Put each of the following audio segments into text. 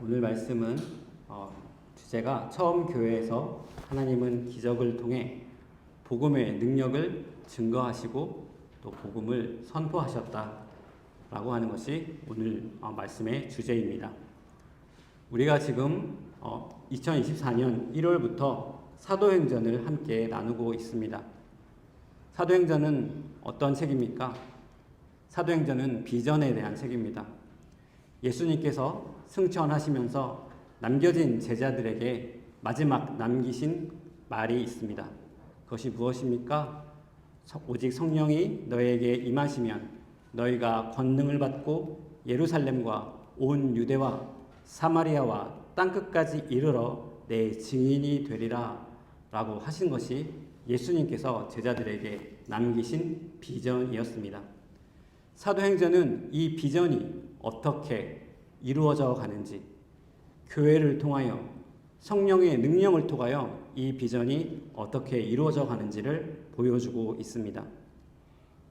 오늘 말씀은 주제가 처음 교회에서 하나님은 기적을 통해 복음의 능력을 증거하시고 또 복음을 선포하셨다라고 하는 것이 오늘 말씀의 주제입니다. 우리가 지금 2024년 1월부터 사도행전을 함께 나누고 있습니다. 사도행전은 어떤 책입니까? 사도행전은 비전에 대한 책입니다. 예수님께서 승천하시면서 남겨진 제자들에게 마지막 남기신 말이 있습니다. 그것이 무엇입니까? 오직 성령이 너에게 임하시면 너희가 권능을 받고 예루살렘과 온 유대와 사마리아와 땅끝까지 이르러 내 증인이 되리라 라고 하신 것이 예수님께서 제자들에게 남기신 비전이었습니다. 사도행전은 이 비전이 어떻게 이루어져 가는지, 교회를 통하여 성령의 능력을 통하여 이 비전이 어떻게 이루어져 가는지를 보여주고 있습니다.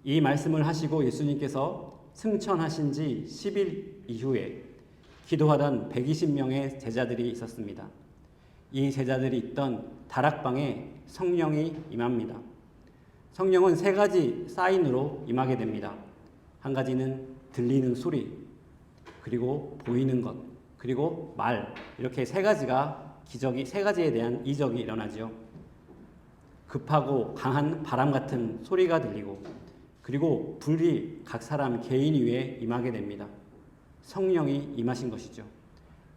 이 말씀을 하시고 예수님께서 승천하신 지 10일 이후에 기도하던 120명의 제자들이 있었습니다. 이 제자들이 있던 다락방에 성령이 임합니다. 성령은 세 가지 사인으로 임하게 됩니다. 한 가지는 들리는 소리, 그리고 보이는 것, 그리고 말, 이렇게 세 가지에 대한 이적이 일어나죠. 급하고 강한 바람 같은 소리가 들리고, 그리고 불이 각 사람 개인 위에 임하게 됩니다. 성령이 임하신 것이죠.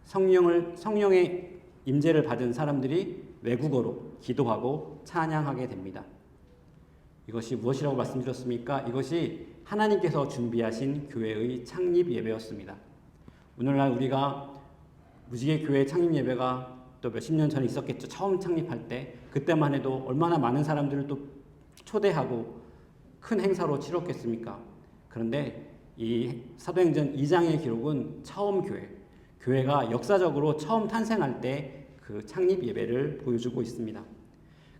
성령의 임재를 받은 사람들이 외국어로 기도하고 찬양하게 됩니다. 이것이 무엇이라고 말씀드렸습니까? 이것이 하나님께서 준비하신 교회의 창립 예배였습니다. 오늘날 우리가 무지개 교회 창립 예배가 또 몇십 년 전에 있었겠죠. 처음 창립할 때 그때만 해도 얼마나 많은 사람들을 또 초대하고 큰 행사로 치렀겠습니까? 그런데 이 사도행전 2장의 기록은 처음 교회가 역사적으로 처음 탄생할 때 그 창립 예배를 보여주고 있습니다.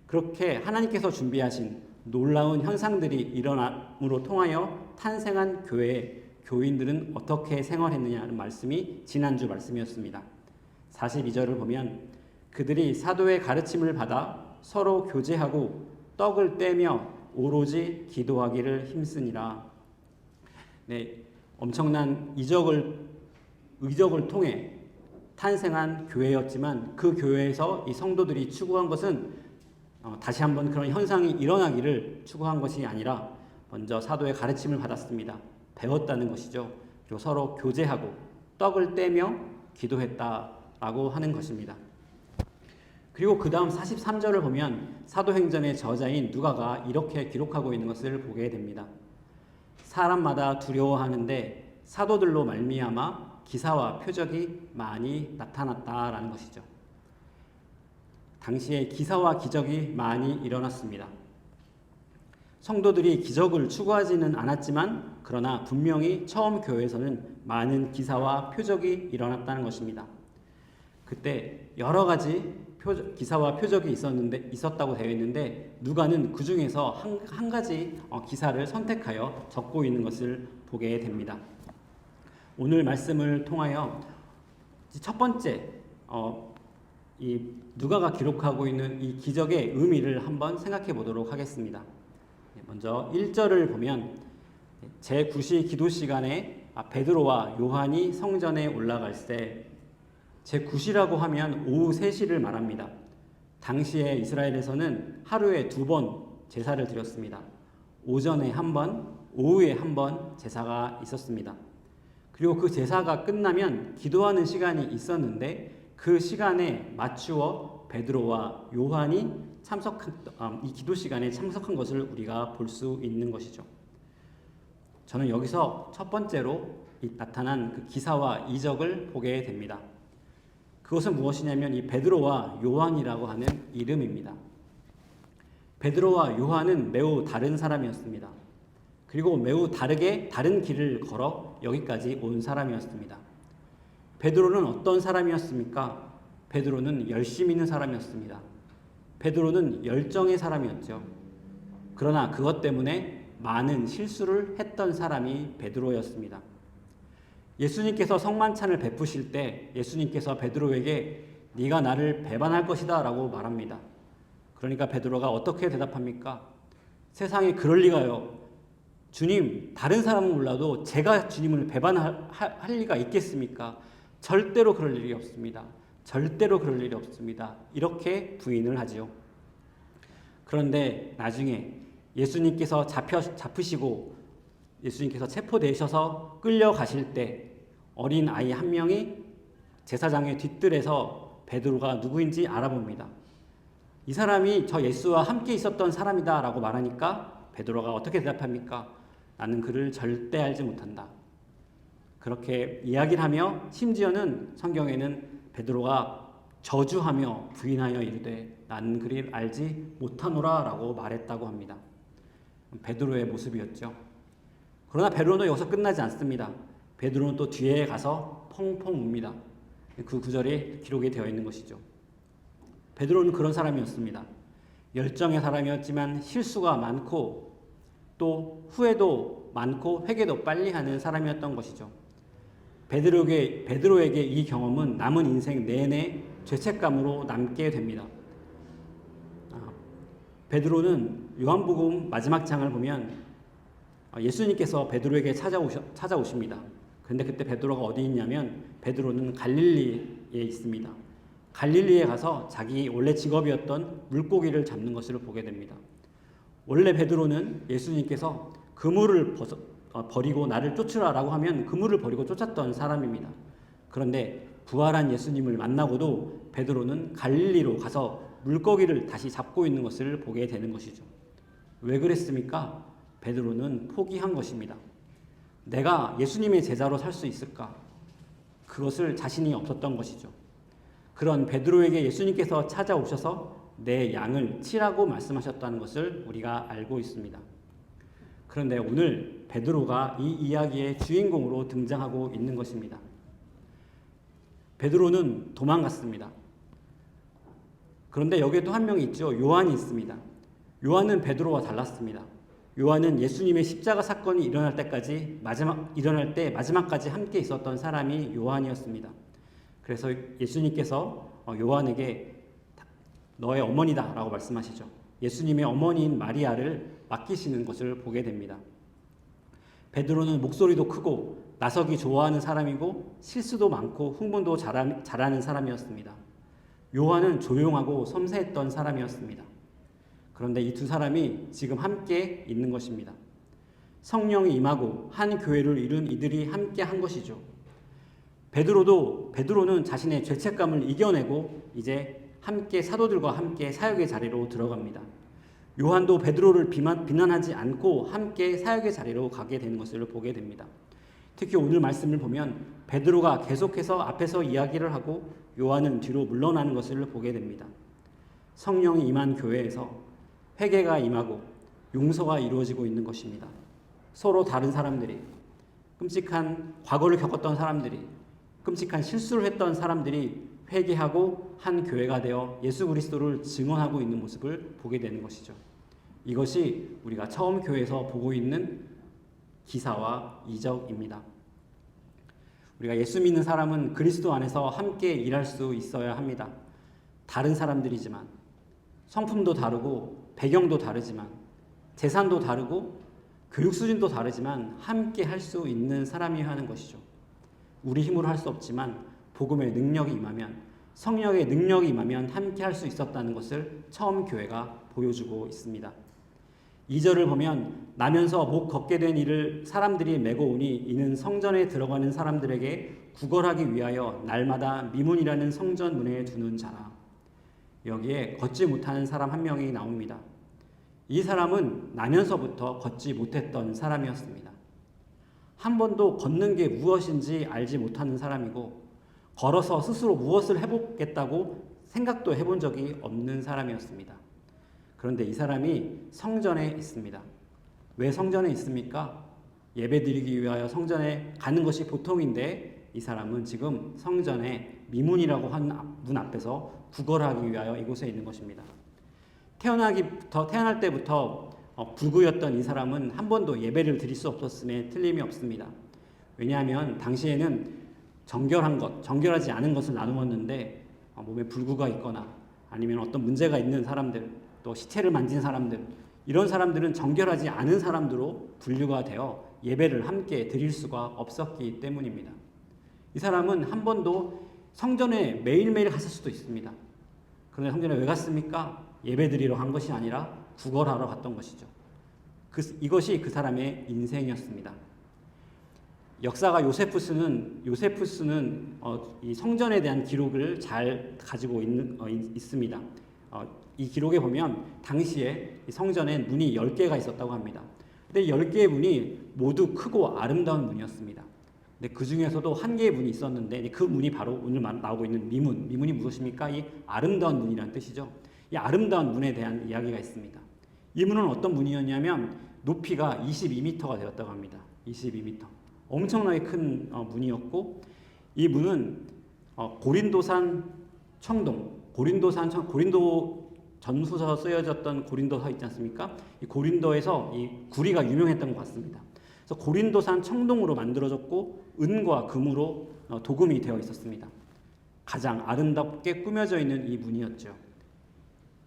그렇게 하나님께서 준비하신 놀라운 현상들이 일어남으로 통하여 탄생한 교회의 교인들은 어떻게 생활했느냐는 말씀이 지난주 말씀이었습니다. 42절을 보면 그들이 사도의 가르침을 받아 서로 교제하고 떡을 떼며 오로지 기도하기를 힘쓰니라. 네, 엄청난 의적을 통해 탄생한 교회였지만 그 교회에서 이 성도들이 추구한 것은 다시 한번 그런 현상이 일어나기를 추구한 것이 아니라 먼저 사도의 가르침을 받았습니다. 배웠다는 것이죠. 그리고 서로 교제하고 떡을 떼며 기도했다라고 하는 것입니다. 그리고 그 다음 43절을 보면 사도행전의 저자인 누가가 이렇게 기록하고 있는 것을 보게 됩니다. 사람마다 두려워하는데 사도들로 말미암아 기사와 표적이 많이 나타났다라는 것이죠. 당시에 기사와 기적이 많이 일어났습니다. 성도들이 기적을 추구하지는 않았지만 그러나 분명히 처음 교회에서는 많은 기사와 표적이 일어났다는 것입니다. 그때 여러 가지 기사와 표적이 있었다고 되어 있는데 누가는 그 중에서 한 가지 기사를 선택하여 적고 있는 것을 보게 됩니다. 오늘 말씀을 통하여 첫 번째 이 누가가 기록하고 있는 이 기적의 의미를 한번 생각해 보도록 하겠습니다. 먼저 1절을 보면 제9시 기도 시간에 베드로와 요한이 성전에 올라갈 때 제9시라고 하면 오후 3시를 말합니다. 당시에 이스라엘에서는 하루에 2번 제사를 드렸습니다. 오전에 한 번, 오후에 한 번 제사가 있었습니다. 그리고 그 제사가 끝나면 기도하는 시간이 있었는데 그 시간에 맞추어 베드로와 요한이 이 기도 시간에 참석한 것을 우리가 볼 수 있는 것이죠. 저는 여기서 첫 번째로 나타난 그 기사와 이적을 보게 됩니다. 그것은 무엇이냐면 이 베드로와 요한이라고 하는 이름입니다. 베드로와 요한은 매우 다른 사람이었습니다. 그리고 매우 다른 길을 걸어 여기까지 온 사람이었습니다. 베드로는 어떤 사람이었습니까? 베드로는 열심 있는 사람이었습니다. 베드로는 열정의 사람이었죠. 그러나 그것 때문에 많은 실수를 했던 사람이 베드로였습니다. 예수님께서 성만찬을 베푸실 때 예수님께서 베드로에게 네가 나를 배반할 것이다 라고 말합니다. 그러니까 베드로가 어떻게 대답합니까? 세상에 그럴 리가요. 주님, 다른 사람은 몰라도 제가 주님을 배반할 리가 있겠습니까? 절대로 그럴 일이 없습니다. 절대로 그럴 일이 없습니다. 이렇게 부인을 하지요. 그런데 나중에 예수님께서 잡히시고 예수님께서 체포되셔서 끌려가실 때 어린 아이 한 명이 제사장의 뒤뜰에서 베드로가 누구인지 알아봅니다. 이 사람이 저 예수와 함께 있었던 사람이다 라고 말하니까 베드로가 어떻게 대답합니까? 나는 그를 절대 알지 못한다. 그렇게 이야기를 하며 심지어는 성경에는 베드로가 저주하며 부인하여 이르되 나는 그를 알지 못하노라 라고 말했다고 합니다. 베드로의 모습이었죠. 그러나 베드로는 여기서 끝나지 않습니다. 베드로는 또 뒤에 가서 펑펑 웁니다. 그 구절에 기록이 되어 있는 것이죠. 베드로는 그런 사람이었습니다. 열정의 사람이었지만 실수가 많고 또 후회도 많고 회개도 빨리 하는 사람이었던 것이죠. 베드로에게 이 경험은 남은 인생 내내 죄책감으로 남게 됩니다. 베드로는 요한복음 마지막 장을 보면 예수님께서 베드로에게 찾아오십니다. 그런데 그때 베드로가 어디 있냐면 베드로는 갈릴리에 있습니다. 갈릴리에 가서 자기 원래 직업이었던 물고기를 잡는 것을 보게 됩니다. 원래 베드로는 예수님께서 그물을 버리고 나를 쫓으라라고 하면 그물을 버리고 쫓았던 사람입니다. 그런데 부활한 예수님을 만나고도 베드로는 갈릴리로 가서 물고기를 다시 잡고 있는 것을 보게 되는 것이죠. 왜 그랬습니까? 베드로는 포기한 것입니다. 내가 예수님의 제자로 살 수 있을까? 그것을 자신이 없었던 것이죠. 그런 베드로에게 예수님께서 찾아오셔서 내 양을 치라고 말씀하셨다는 것을 우리가 알고 있습니다. 그런데 오늘 베드로가 이 이야기의 주인공으로 등장하고 있는 것입니다. 베드로는 도망갔습니다. 그런데 여기에 또 한 명이 있죠. 요한이 있습니다. 요한은 베드로와 달랐습니다. 요한은 예수님의 십자가 사건이 일어날 때 마지막까지 함께 있었던 사람이 요한이었습니다. 그래서 예수님께서 요한에게 너의 어머니다 라고 말씀하시죠. 예수님의 어머니인 마리아를 맡기시는 것을 보게 됩니다. 베드로는 목소리도 크고 나서기 좋아하는 사람이고 실수도 많고 흥분도 잘하는 사람이었습니다. 요한은 조용하고 섬세했던 사람이었습니다. 그런데 이 두 사람이 지금 함께 있는 것입니다. 성령이 임하고 한 교회를 이룬 이들이 함께 한 것이죠. 베드로는 자신의 죄책감을 이겨내고 이제 함께 사도들과 함께 사역의 자리로 들어갑니다. 요한도 베드로를 비난하지 않고 함께 사역의 자리로 가게 되는 것을 보게 됩니다. 특히 오늘 말씀을 보면 베드로가 계속해서 앞에서 이야기를 하고 요한은 뒤로 물러나는 것을 보게 됩니다. 성령이 임한 교회에서 회개가 임하고 용서가 이루어지고 있는 것입니다. 서로 다른 사람들이, 끔찍한 과거를 겪었던 사람들이, 끔찍한 실수를 했던 사람들이 회개하고 한 교회가 되어 예수 그리스도를 증언하고 있는 모습을 보게 되는 것이죠. 이것이 우리가 처음 교회에서 보고 있는 기사와 이적입니다. 우리가 예수 믿는 사람은 그리스도 안에서 함께 일할 수 있어야 합니다. 다른 사람들이지만, 성품도 다르고 배경도 다르지만, 재산도 다르고 교육 수준도 다르지만 함께 할 수 있는 사람이어야 하는 것이죠. 우리 힘으로 할 수 없지만 복음의 능력이 임하면, 성령의 능력이 임하면 함께 할 수 있었다는 것을 처음 교회가 보여주고 있습니다. 2절을 보면 나면서 못 걷게 된 이를 사람들이 메고 오니 이는 성전에 들어가는 사람들에게 구걸하기 위하여 날마다 미문이라는 성전 문에 두는 자라. 여기에 걷지 못하는 사람 한 명이 나옵니다. 이 사람은 나면서부터 걷지 못했던 사람이었습니다. 한 번도 걷는 게 무엇인지 알지 못하는 사람이고 걸어서 스스로 무엇을 해보겠다고 생각도 해본 적이 없는 사람이었습니다. 그런데 이 사람이 성전에 있습니다. 왜 성전에 있습니까? 예배드리기 위하여 성전에 가는 것이 보통인데 이 사람은 지금 성전에 미문이라고 한 문 앞에서 구걸하기 위하여 이곳에 있는 것입니다. 태어날 때부터 불구였던 이 사람은 한 번도 예배를 드릴 수 없었음에 틀림이 없습니다. 왜냐하면 당시에는 정결한 것, 정결하지 않은 것을 나누었는데 몸에 불구가 있거나 아니면 어떤 문제가 있는 사람들, 또 시체를 만진 사람들, 이런 사람들은 정결하지 않은 사람들로 분류가 되어 예배를 함께 드릴 수가 없었기 때문입니다. 이 사람은 한 번도 성전에 매일매일 갔을 수도 있습니다. 그런데 성전에 왜 갔습니까? 예배 드리러 간 것이 아니라 구걸하러 갔던 것이죠. 이것이 그 사람의 인생이었습니다. 역사가 요세푸스는 이 성전에 대한 기록을 잘 가지고 있습니다. 이 기록에 보면 당시에 성전에 문이 10개가 있었다고 합니다. 근데 10개의 문이 모두 크고 아름다운 문이었습니다. 근데 그 중에서도 한 개의 문이 있었는데 그 문이 바로 오늘 나오고 있는 미문. 미문이 무엇입니까? 이 아름다운 문이라는 뜻이죠. 이 아름다운 문에 대한 이야기가 있습니다. 이 문은 어떤 문이었냐면 높이가 22m가 되었다고 합니다. 22m. 엄청나게 큰 문이었고 이 문은 고린도산 청동, 고린도 전후서 쓰여졌던 고린도서 있지 않습니까? 이 고린도에서 이 구리가 유명했던 것 같습니다. 그래서 고린도산 청동으로 만들어졌고 은과 금으로 도금이 되어 있었습니다. 가장 아름답게 꾸며져 있는 이 문이었죠.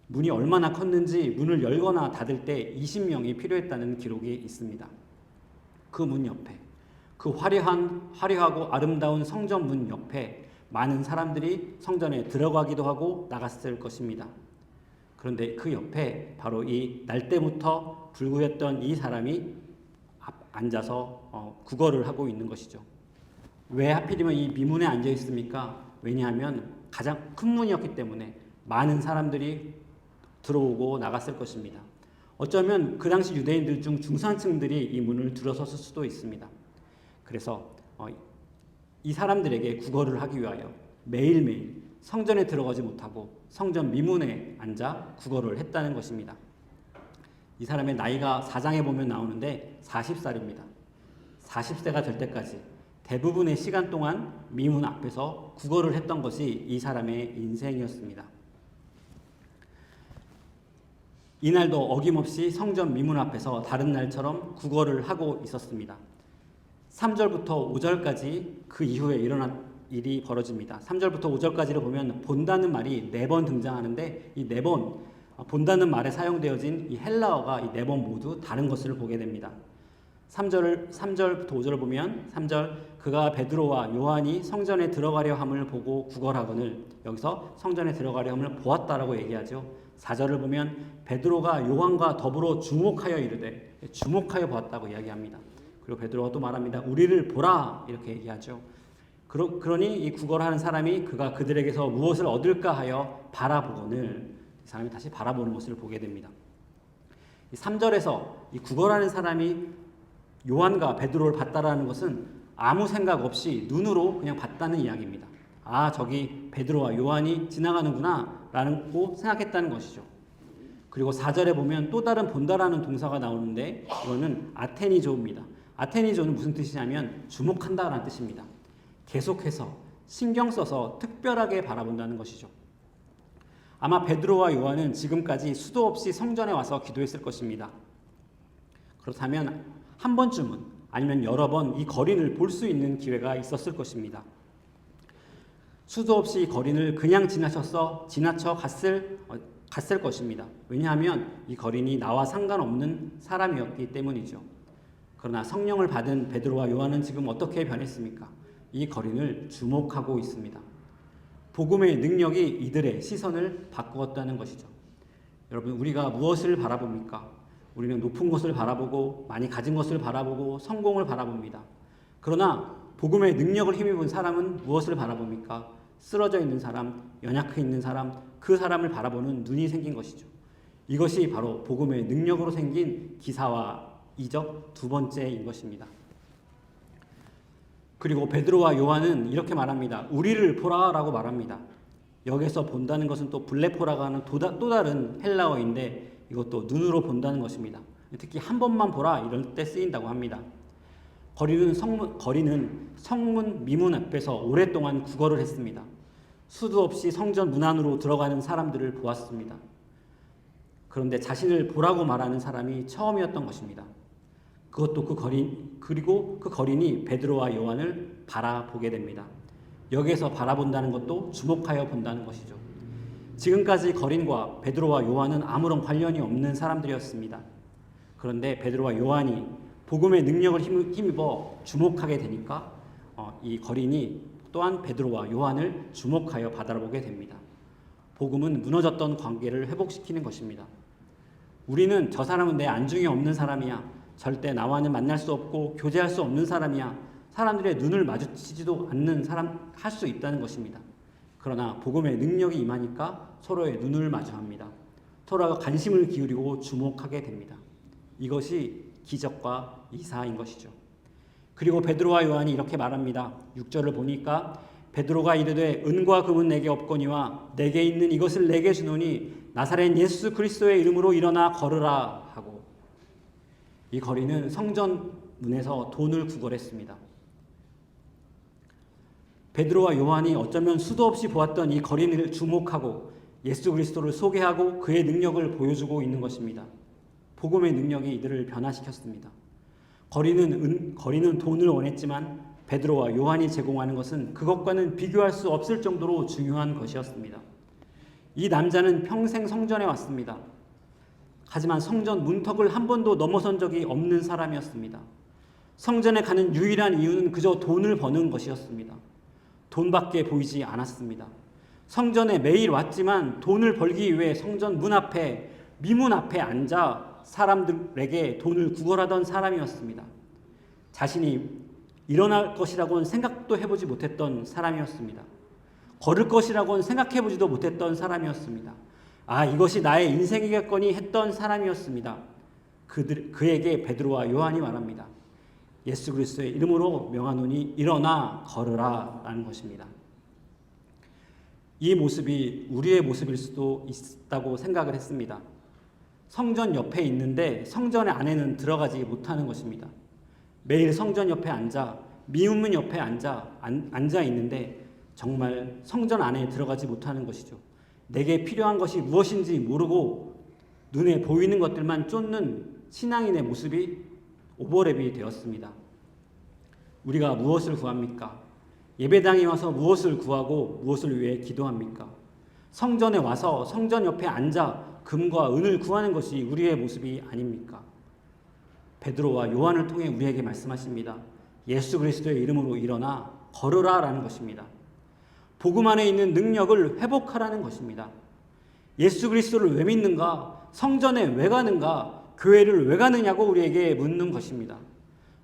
문이 얼마나 컸는지 문을 열거나 닫을 때 20명이 필요했다는 기록이 있습니다. 그 문 옆에, 그 화려하고 아름다운 성전 문 옆에 많은 사람들이 성전에 들어가기도 하고 나갔을 것입니다. 그런데 그 옆에 바로 이 날 때부터 불구했던 이 사람이 앉아서 구걸을 하고 있는 것이죠. 왜 하필이면 이 미문에 앉아 있습니까? 왜냐하면 가장 큰 문이었기 때문에 많은 사람들이 들어오고 나갔을 것입니다. 어쩌면 그 당시 유대인들 중 중산층들이 이 문을 들어섰을 수도 있습니다. 그래서 이 사람들에게 구걸을 하기 위하여 매일매일 성전에 들어가지 못하고 성전 미문에 앉아 구걸을 했다는 것입니다. 이 사람의 나이가 4장에 보면 나오는데 40살입니다. 40세가 될 때까지 대부분의 시간 동안 미문 앞에서 구걸을 했던 것이 이 사람의 인생이었습니다. 이날도 어김없이 성전 미문 앞에서 다른 날처럼 구걸을 하고 있었습니다. 3절부터 5절까지 그 이후에 일어난 일이 벌어집니다. 3절부터 5절까지를 보면 본다는 말이 4번 등장하는데 이 4번 본다는 말에 사용되어진 이 헬라어가 이 4번 모두 다른 것을 보게 됩니다. 3절부터 5절을 보면 3절 그가 베드로와 요한이 성전에 들어가려 함을 보고 구걸하거늘, 여기서 성전에 들어가려 함을 보았다라고 얘기하죠. 4절을 보면 베드로가 요한과 더불어 주목하여 이르되, 주목하여 보았다고 이야기합니다. 그리고 베드로가 또 말합니다. 우리를 보라 이렇게 얘기하죠. 그러니 이 구걸하는 사람이 그가 그들에게서 무엇을 얻을까 하여 바라보거늘, 이 사람이 다시 바라보는 모습을 보게 됩니다. 3절에서 이 구걸하는 사람이 요한과 베드로를 봤다라는 것은 아무 생각 없이 눈으로 그냥 봤다는 이야기입니다. 아, 저기 베드로와 요한이 지나가는구나 라고 생각했다는 것이죠. 그리고 4절에 보면 또 다른 본다라는 동사가 나오는데 이거는 아테니조입니다. 아테니조는 무슨 뜻이냐면 주목한다라는 뜻입니다. 계속해서 신경 써서 특별하게 바라본다는 것이죠. 아마 베드로와 요한은 지금까지 수도 없이 성전에 와서 기도했을 것입니다. 그렇다면 한 번쯤은 아니면 여러 번 이 거린을 볼 수 있는 기회가 있었을 것입니다. 수도 없이 이 거린을 그냥 지나쳐 갔을 것입니다. 왜냐하면 이 거린이 나와 상관없는 사람이었기 때문이죠. 그러나 성령을 받은 베드로와 요한은 지금 어떻게 변했습니까? 이 거린을 주목하고 있습니다. 복음의 능력이 이들의 시선을 바꾸었다는 것이죠. 여러분, 우리가 무엇을 바라봅니까? 우리는 높은 것을 바라보고 많이 가진 것을 바라보고 성공을 바라봅니다. 그러나 복음의 능력을 힘입은 사람은 무엇을 바라봅니까? 쓰러져 있는 사람, 연약해 있는 사람, 그 사람을 바라보는 눈이 생긴 것이죠. 이것이 바로 복음의 능력으로 생긴 기사와 이적 두 번째인 것입니다. 그리고 베드로와 요한은 이렇게 말합니다. 우리를 보라라고 말합니다. 여기서 본다는 것은 또 블레포라고 하는 또 다른 헬라어인데 이것도 눈으로 본다는 것입니다. 특히 한 번만 보라 이럴 때 쓰인다고 합니다. 거리는 성문 미문 앞에서 오랫동안 구걸을 했습니다. 수도 없이 성전 문 안으로 들어가는 사람들을 보았습니다. 그런데 자신을 보라고 말하는 사람이 처음이었던 것입니다. 그것도 그리고 그 거린이 베드로와 요한을 바라보게 됩니다. 여기에서 바라본다는 것도 주목하여 본다는 것이죠. 지금까지 거린과 베드로와 요한은 아무런 관련이 없는 사람들이었습니다. 그런데 베드로와 요한이 복음의 능력을 힘입어 주목하게 되니까 이 거린이 또한 베드로와 요한을 주목하여 바라보게 됩니다. 복음은 무너졌던 관계를 회복시키는 것입니다. 우리는 저 사람은 내 안중에 없는 사람이야. 절대 나와는 만날 수 없고 교제할 수 없는 사람이야. 사람들의 눈을 마주치지도 않는 사람 할 수 있다는 것입니다. 그러나 복음의 능력이 임하니까 서로의 눈을 마주합니다. 서로가 관심을 기울이고 주목하게 됩니다. 이것이 기적과 이사인 것이죠. 그리고 베드로와 요한이 이렇게 말합니다. 6절을 보니까 베드로가 이르되 은과 금은 내게 없거니와 내게 있는 이것을 내게 주노니 나사렛 예수 그리스도의 이름으로 일어나 걸으라 하고, 이 거리는 성전 문에서 돈을 구걸했습니다. 베드로와 요한이 어쩌면 수도 없이 보았던 이 거린을 주목하고 예수 그리스도를 소개하고 그의 능력을 보여주고 있는 것입니다. 복음의 능력이 이들을 변화시켰습니다. 거린은 돈을 원했지만 베드로와 요한이 제공하는 것은 그것과는 비교할 수 없을 정도로 중요한 것이었습니다. 이 남자는 평생 성전에 왔습니다. 하지만 성전 문턱을 한 번도 넘어선 적이 없는 사람이었습니다. 성전에 가는 유일한 이유는 그저 돈을 버는 것이었습니다. 돈밖에 보이지 않았습니다. 성전에 매일 왔지만 돈을 벌기 위해 성전 문 앞에, 미문 앞에 앉아 사람들에게 돈을 구걸하던 사람이었습니다. 자신이 일어날 것이라고는 생각도 해보지 못했던 사람이었습니다. 걸을 것이라고는 생각해보지도 못했던 사람이었습니다. 이것이 나의 인생이겠거니 했던 사람이었습니다. 그에게 베드로와 요한이 말합니다. 예수 그리스도의 이름으로 명하노니 일어나 걸으라 라는 것입니다. 이 모습이 우리의 모습일 수도 있다고 생각을 했습니다. 성전 옆에 있는데 성전 안에는 들어가지 못하는 것입니다. 매일 성전 옆에 앉아, 미문문 옆에 앉아 있는데 정말 성전 안에 들어가지 못하는 것이죠. 내게 필요한 것이 무엇인지 모르고 눈에 보이는 것들만 쫓는 신앙인의 모습이 오버랩이 되었습니다. 우리가 무엇을 구합니까? 예배당에 와서 무엇을 구하고 무엇을 위해 기도합니까? 성전에 와서 성전 옆에 앉아 금과 은을 구하는 것이 우리의 모습이 아닙니까? 베드로와 요한을 통해 우리에게 말씀하십니다. 예수 그리스도의 이름으로 일어나 걸으라 라는 것입니다. 복음 안에 있는 능력을 회복하라는 것입니다. 예수 그리스도를 왜 믿는가? 성전에 왜 가는가? 교회를 왜 가느냐고 우리에게 묻는 것입니다.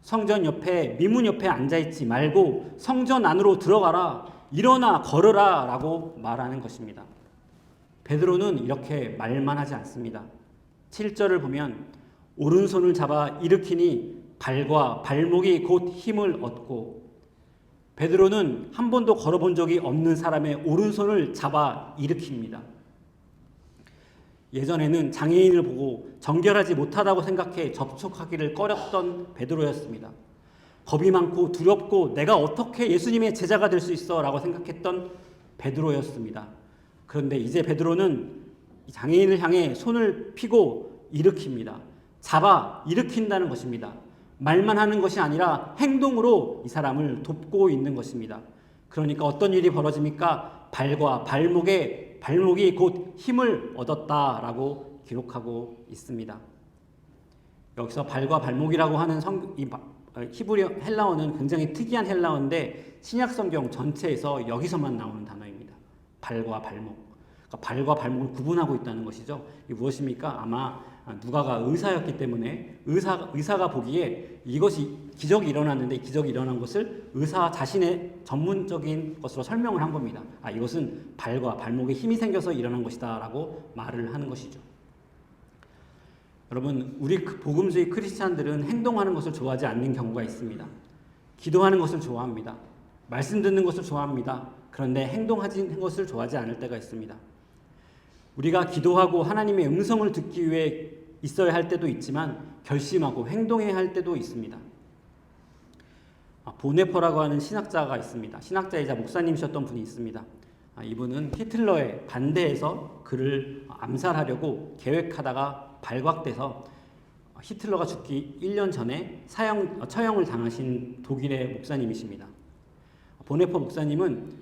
성전 옆에, 미문 옆에 앉아있지 말고 성전 안으로 들어가라, 일어나 걸으라 라고 말하는 것입니다. 베드로는 이렇게 말만 하지 않습니다. 7절을 보면 오른손을 잡아 일으키니 발과 발목이 곧 힘을 얻고, 베드로는 한 번도 걸어본 적이 없는 사람의 오른손을 잡아 일으킵니다. 예전에는 장애인을 보고 정결하지 못하다고 생각해 접촉하기를 꺼렸던 베드로였습니다. 겁이 많고 두렵고 내가 어떻게 예수님의 제자가 될 수 있어 라고 생각했던 베드로였습니다. 그런데 이제 베드로는 장애인을 향해 손을 펴고 일으킵니다. 잡아 일으킨다는 것입니다. 말만 하는 것이 아니라 행동으로 이 사람을 돕고 있는 것입니다. 그러니까 어떤 일이 벌어집니까? 발과 발목이 곧 힘을 얻었다라고 기록하고 있습니다. 여기서 발과 발목이라고 하는 히브리 헬라어는 굉장히 특이한 헬라어인데 신약 성경 전체에서 여기서만 나오는 단어입니다. 발과 발목. 그러니까 발과 발목을 구분하고 있다는 것이죠. 이게 무엇입니까? 아마 누가가 의사였기 때문에 의사가 보기에 이것이 기적이 일어났는데 기적이 일어난 것을 의사 자신의 전문적인 것으로 설명을 한 겁니다. 이것은 발과 발목에 힘이 생겨서 일어난 것이다 라고 말을 하는 것이죠. 여러분, 우리 복음주의 크리스찬들은 행동하는 것을 좋아하지 않는 경우가 있습니다. 기도하는 것을 좋아합니다. 말씀 듣는 것을 좋아합니다. 그런데 행동하는 것을 좋아하지 않을 때가 있습니다. 우리가 기도하고 하나님의 음성을 듣기 위해 있어야 할 때도 있지만 결심하고 행동해야 할 때도 있습니다. 보네퍼라고 하는 신학자가 있습니다. 신학자이자 목사님이셨던 분이 있습니다. 이분은 히틀러에 반대해서 그를 암살하려고 계획하다가 발각돼서 히틀러가 죽기 1년 전에 처형을 당하신 독일의 목사님이십니다. 보네퍼 목사님은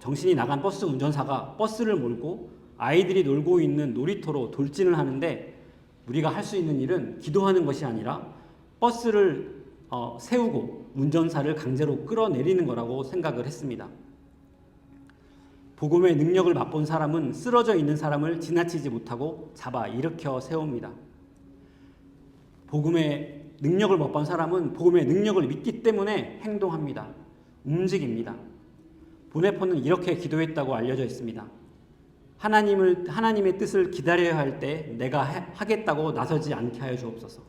정신이 나간 버스 운전사가 버스를 몰고 아이들이 놀고 있는 놀이터로 돌진을 하는데 우리가 할 수 있는 일은 기도하는 것이 아니라 버스를 세우고 운전사를 강제로 끌어내리는 거라고 생각을 했습니다. 복음의 능력을 맛본 사람은 쓰러져 있는 사람을 지나치지 못하고 잡아 일으켜 세웁니다. 복음의 능력을 맛본 사람은 복음의 능력을 믿기 때문에 행동합니다. 움직입니다. 보네퍼는 이렇게 기도했다고 알려져 있습니다. 하나님의 뜻을 기다려야 할 때 내가 하겠다고 나서지 않게 하여 주옵소서.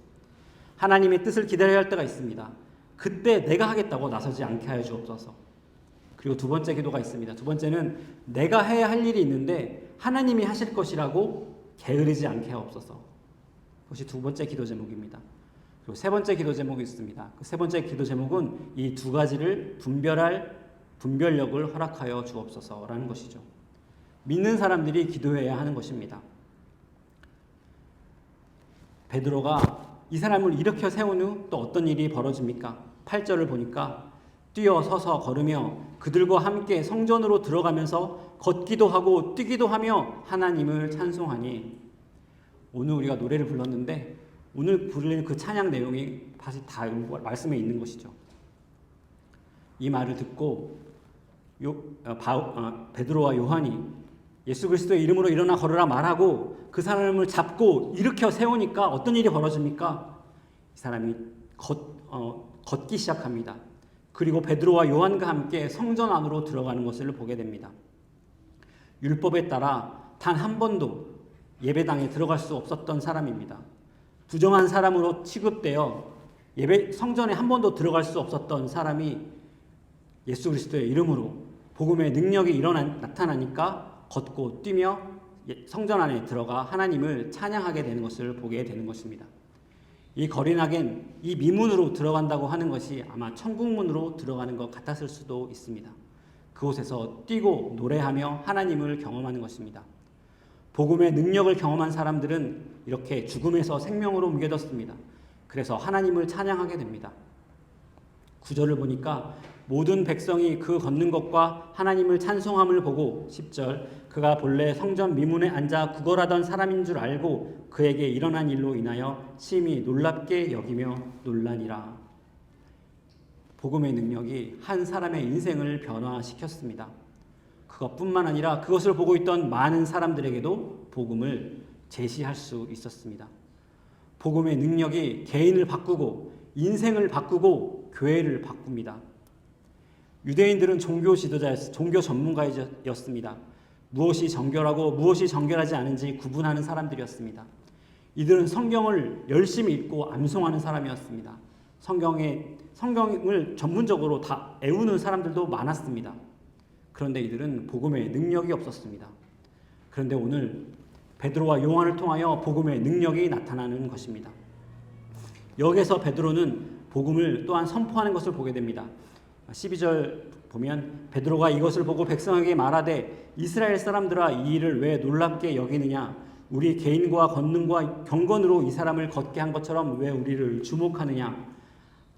하나님의 뜻을 기다려야 할 때가 있습니다. 그때 내가 하겠다고 나서지 않게 하여 주옵소서. 그리고 두 번째 기도가 있습니다. 두 번째는 내가 해야 할 일이 있는데 하나님이 하실 것이라고 게으르지 않게 하옵소서. 그것이 두 번째 기도 제목입니다. 그리고 세 번째 기도 제목이 있습니다. 그 세 번째 기도 제목은 이 두 가지를 분별할 분별력을 허락하여 주옵소서라는 것이죠. 믿는 사람들이 기도해야 하는 것입니다. 베드로가 이 사람을 일으켜 세운 후 또 어떤 일이 벌어집니까? 8절을 보니까 뛰어 서서 걸으며 그들과 함께 성전으로 들어가면서 걷기도 하고 뛰기도 하며 하나님을 찬송하니. 오늘 우리가 노래를 불렀는데 오늘 부르는 그 찬양 내용이 다시 다 말씀에 있는 것이죠. 이 말을 듣고 베드로와 요한이 예수 그리스도의 이름으로 일어나 걸으라 말하고 그 사람을 잡고 일으켜 세우니까 어떤 일이 벌어집니까? 이 사람이 걷기 시작합니다. 그리고 베드로와 요한과 함께 성전 안으로 들어가는 것을 보게 됩니다. 율법에 따라 단 한 번도 예배당에 들어갈 수 없었던 사람입니다. 부정한 사람으로 취급되어 성전에 한 번도 들어갈 수 없었던 사람이 예수 그리스도의 이름으로 복음의 능력이 나타나니까 걷고 뛰며 성전 안에 들어가 하나님을 찬양하게 되는 것을 보게 되는 것입니다. 이 거리나겐 이 미문으로 들어간다고 하는 것이 아마 천국문으로 들어가는 것 같았을 수도 있습니다. 그곳에서 뛰고 노래하며 하나님을 경험하는 것입니다. 복음의 능력을 경험한 사람들은 이렇게 죽음에서 생명으로 옮겨졌습니다. 그래서 하나님을 찬양하게 됩니다. 9절을 보니까 모든 백성이 그 걷는 것과 하나님을 찬송함을 보고 10절 그가 본래 성전 미문에 앉아 구걸하던 사람인 줄 알고 그에게 일어난 일로 인하여 심히 놀랍게 여기며 놀라니라. 복음의 능력이 한 사람의 인생을 변화시켰습니다. 그것뿐만 아니라 그것을 보고 있던 많은 사람들에게도 복음을 제시할 수 있었습니다. 복음의 능력이 개인을 바꾸고 인생을 바꾸고 교회를 바꿉니다. 유대인들은 종교 전문가였습니다. 무엇이 정결하고 무엇이 정결하지 않은지 구분하는 사람들이었습니다. 이들은 성경을 열심히 읽고 암송하는 사람이었습니다. 성경을 전문적으로 다 외우는 사람들도 많았습니다. 그런데 이들은 복음의 능력이 없었습니다. 그런데 오늘 베드로와 요한을 통하여 복음의 능력이 나타나는 것입니다. 여기서 베드로는 복음을 또한 선포하는 것을 보게 됩니다. 12절 보면 베드로가 이것을 보고 백성에게 말하되 이스라엘 사람들아 이 일을 왜 놀랍게 여기느냐 우리 개인과 권능과 경건으로 이 사람을 걷게 한 것처럼 왜 우리를 주목하느냐.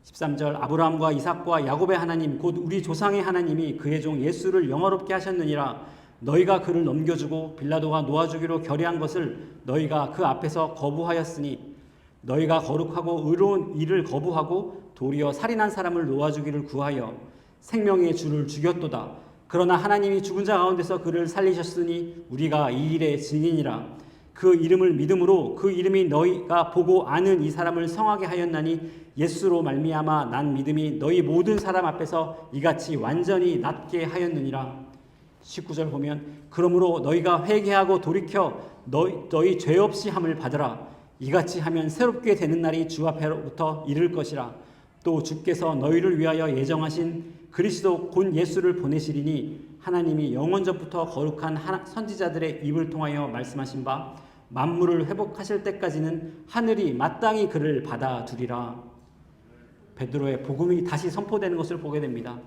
13절 아브라함과 이삭과 야곱의 하나님 곧 우리 조상의 하나님이 그의 종 예수를 영화롭게 하셨느니라. 너희가 그를 넘겨주고 빌라도가 놓아주기로 결의한 것을 너희가 그 앞에서 거부하였으니 너희가 거룩하고 의로운 일을 거부하고 도리어 살인한 사람을 놓아주기를 구하여 생명의 주를 죽였도다. 그러나 하나님이 죽은 자 가운데서 그를 살리셨으니 우리가 이 일의 증인이라. 그 이름을 믿음으로 그 이름이 너희가 보고 아는 이 사람을 성하게 하였나니 예수로 말미암아 난 믿음이 너희 모든 사람 앞에서 이같이 완전히 낫게 하였느니라. 19절 보면 그러므로 너희가 회개하고 돌이켜 너희 죄 없이 함을 받으라. 이같이 하면 새롭게 되는 날이 주 앞에로부터 이를 것이라. 또 주께서 너희를 위하여 예정하신 그리스도 곧 예수를 보내시리니 하나님이 영원 전부터 거룩한 선지자들의 입을 통하여 말씀하신 바 만물을 회복하실 때까지는 하늘이 마땅히 그를 받아두리라. 베드로의 복음이 다시 선포되는 것을 보게 됩니다.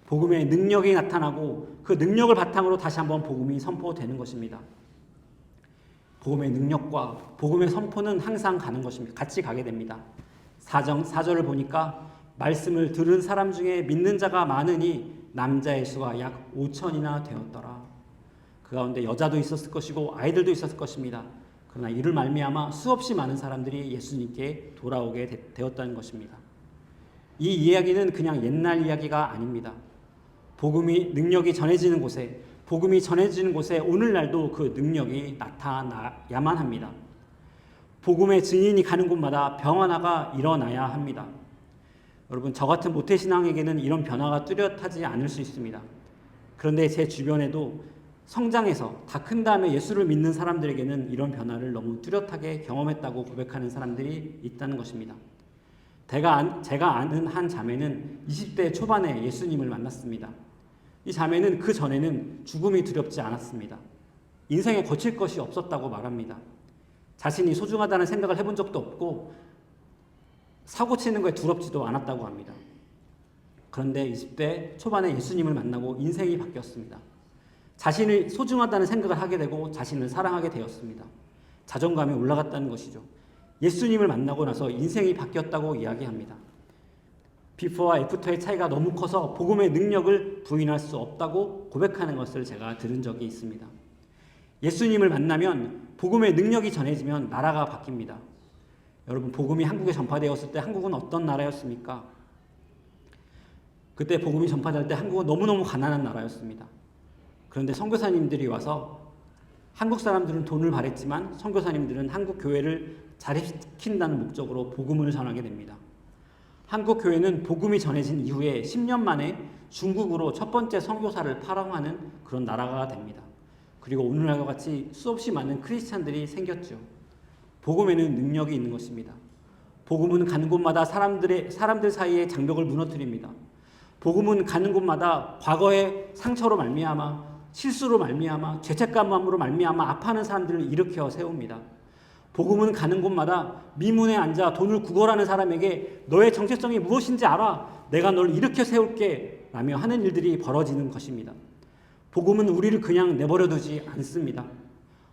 복음의 능력이 나타나고 그 능력을 바탕으로 다시 한번 복음이 선포되는 것입니다. 복음의 능력과 복음의 선포는 항상 가는 것입니다. 같이 가게 됩니다. 4절을 보니까 말씀을 들은 사람 중에 믿는 자가 많으니 남자의 수가 약 5천이나 되었더라. 그 가운데 여자도 있었을 것이고 아이들도 있었을 것입니다. 그러나 이를 말미암아 수없이 많은 사람들이 예수님께 돌아오게 되었다는 것입니다. 이 이야기는 그냥 옛날 이야기가 아닙니다. 복음이 능력이 전해지는 곳에 복음이 전해지는 곳에 오늘날도 그 능력이 나타나야만 합니다. 복음의 증인이 가는 곳마다 변화가 일어나야 합니다. 여러분, 저 같은 모태신앙에게는 이런 변화가 뚜렷하지 않을 수 있습니다. 그런데 제 주변에도 성장해서 다 큰 다음에 예수를 믿는 사람들에게는 이런 변화를 너무 뚜렷하게 경험했다고 고백하는 사람들이 있다는 것입니다. 제가 아는 한 자매는 20대 초반에 예수님을 만났습니다. 이 자매는 그 전에는 죽음이 두렵지 않았습니다. 인생에 거칠 것이 없었다고 말합니다. 자신이 소중하다는 생각을 해본 적도 없고 사고 치는 거에 두렵지도 않았다고 합니다. 그런데 20대 초반에 예수님을 만나고 인생이 바뀌었습니다. 자신이 소중하다는 생각을 하게 되고 자신을 사랑하게 되었습니다. 자존감이 올라갔다는 것이죠. 예수님을 만나고 나서 인생이 바뀌었다고 이야기합니다. 비포와 애프터의 차이가 너무 커서 복음의 능력을 부인할 수 없다고 고백하는 것을 제가 들은 적이 있습니다. 예수님을 만나면 복음의 능력이 전해지면 나라가 바뀝니다. 여러분, 복음이 한국에 전파되었을 때 한국은 어떤 나라였습니까? 그때 복음이 전파될 때 한국은 너무너무 가난한 나라였습니다. 그런데 선교사님들이 와서 한국 사람들은 돈을 바랬지만 선교사님들은 한국 교회를 자립시킨다는 목적으로 복음을 전하게 됩니다. 한국 교회는 복음이 전해진 이후에 10년 만에 중국으로 첫 번째 선교사를 파송하는 그런 나라가 됩니다. 그리고 오늘날과 같이 수없이 많은 크리스찬들이 생겼죠. 복음에는 능력이 있는 것입니다. 복음은 가는 곳마다 사람들 사이의 장벽을 무너뜨립니다. 복음은 가는 곳마다 과거의 상처로 말미암아 실수로 말미암아 죄책감으로 말미암아 아파하는 사람들을 일으켜 세웁니다. 복음은 가는 곳마다 미문에 앉아 돈을 구걸하는 사람에게 너의 정체성이 무엇인지 알아. 내가 널 일으켜 세울게 라며 하는 일들이 벌어지는 것입니다. 복음은 우리를 그냥 내버려두지 않습니다.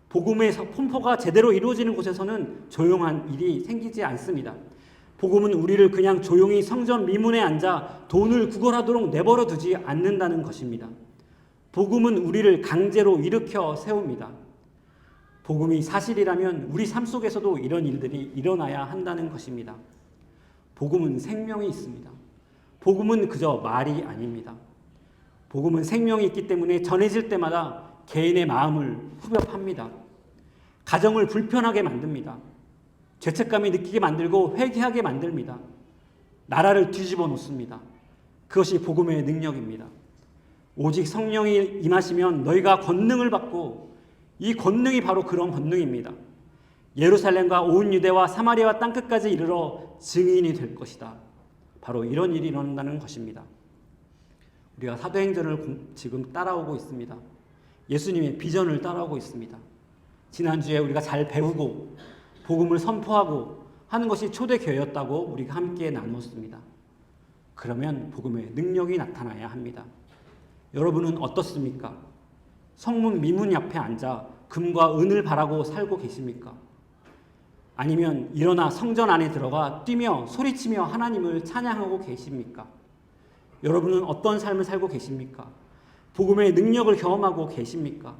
복음의 선포가 제대로 이루어지는 곳에서는 조용한 일이 생기지 않습니다. 복음은 우리를 그냥 조용히 성전 미문에 앉아 돈을 구걸하도록 내버려두지 않는다는 것입니다. 복음은 우리를 강제로 일으켜 세웁니다. 복음이 사실이라면 우리 삶 속에서도 이런 일들이 일어나야 한다는 것입니다. 복음은 생명이 있습니다. 복음은 그저 말이 아닙니다. 복음은 생명이 있기 때문에 전해질 때마다 개인의 마음을 후벼팝니다. 가정을 불편하게 만듭니다. 죄책감이 느끼게 만들고 회개하게 만듭니다. 나라를 뒤집어 놓습니다. 그것이 복음의 능력입니다. 오직 성령이 임하시면 너희가 권능을 받고 이 권능이 바로 그런 권능입니다. 예루살렘과 온 유대와 사마리아와 땅끝까지 이르러 증인이 될 것이다. 바로 이런 일이 일어난다는 것입니다. 우리가 사도행전을 지금 따라오고 있습니다. 예수님의 비전을 따라오고 있습니다. 지난주에 우리가 잘 배우고 복음을 선포하고 하는 것이 초대교회였다고 우리가 함께 나누었습니다. 그러면 복음의 능력이 나타나야 합니다. 여러분은 어떻습니까? 성문 미문 옆에 앉아 금과 은을 바라고 살고 계십니까? 아니면 일어나 성전 안에 들어가 뛰며 소리치며 하나님을 찬양하고 계십니까? 여러분은 어떤 삶을 살고 계십니까? 복음의 능력을 경험하고 계십니까?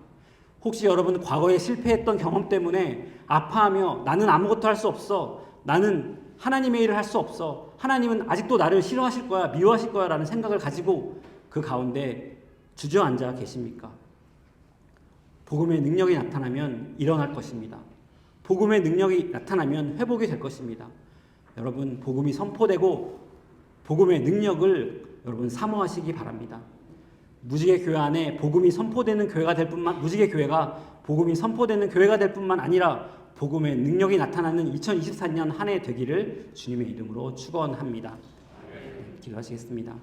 혹시 여러분 과거에 실패했던 경험 때문에 아파하며 나는 아무것도 할 수 없어. 나는 하나님의 일을 할 수 없어. 하나님은 아직도 나를 싫어하실 거야. 미워하실 거야. 라는 생각을 가지고 그 가운데 주저앉아 계십니까? 복음의 능력이 나타나면 일어날 것입니다. 복음의 능력이 나타나면 회복이 될 것입니다. 여러분, 복음이 선포되고 복음의 능력을 여러분 사모하시기 바랍니다. 무지개 교회 안에 복음이 선포되는 교회가 될 뿐만 무지개 교회가 복음이 선포되는 교회가 될 뿐만 아니라 복음의 능력이 나타나는 2024년 한 해 되기를 주님의 이름으로 축원합니다. 기도하시겠습니다.